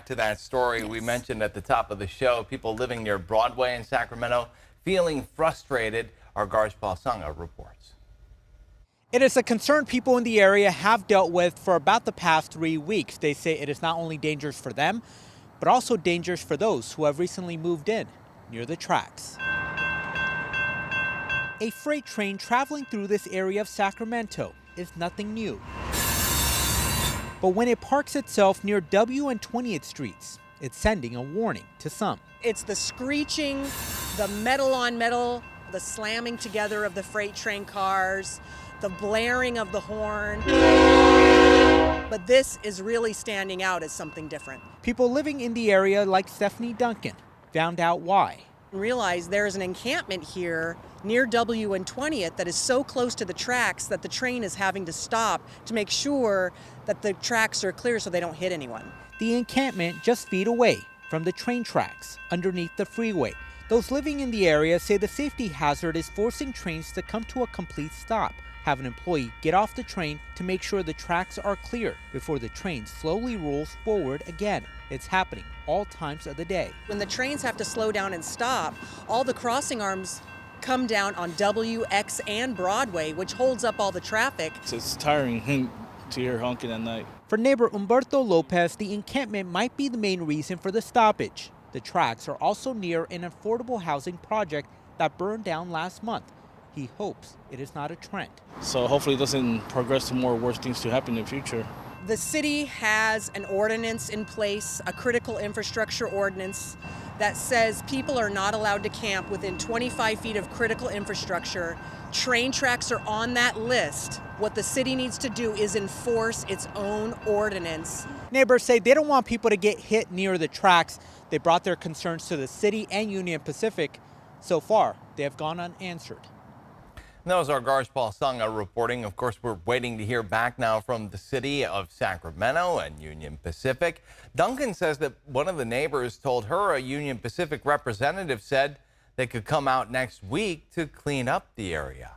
to that story we mentioned at the top of the show. People living near Broadway in Sacramento feeling frustrated. Our Garshpal Sangha reports. It is a concern people in the area have dealt with for about the past 3 weeks. They say it is not only dangerous for them, but also dangerous for those who have recently moved in near the tracks. A freight train traveling through this area of Sacramento is nothing new. But when it parks itself near W and 20th Streets, it's sending a warning to some. It's the screeching, the metal on metal, the slamming together of the freight train cars, the blaring of the horn. But this is really standing out as something different. People living in the area like Stephanie Duncan found out why. Realize there is an encampment here near W and 20th that is so close to the tracks that the train is having to stop to make sure that the tracks are clear so they don't hit anyone. The encampment just feet away from the train tracks underneath the freeway. Those living in the area say the safety hazard is forcing trains to come to a complete stop. Have an employee get off the train to make sure the tracks are clear before the train slowly rolls forward again. It's happening all times of the day. When the trains have to slow down and stop, all the crossing arms come down on W, X, and Broadway, which holds up all the traffic. It's tiring to hear honking at night. For neighbor Humberto Lopez, the encampment might be the main reason for the stoppage. The tracks are also near an affordable housing project that burned down last month. He hopes it is not a trend. So hopefully it doesn't progress to more worse things to happen in the future. The city has an ordinance in place, a critical infrastructure ordinance, that says people are not allowed to camp within 25 feet of critical infrastructure. Train tracks are on that list. What the city needs to do is enforce its own ordinance. Neighbors say they don't want people to get hit near the tracks. They brought their concerns to the city and Union Pacific. So far, they have gone unanswered. That was our Garshpal Sangha reporting. Of course, we're waiting to hear back now from the city of Sacramento and Union Pacific. Duncan says that one of the neighbors told her a Union Pacific representative said they could come out next week to clean up the area.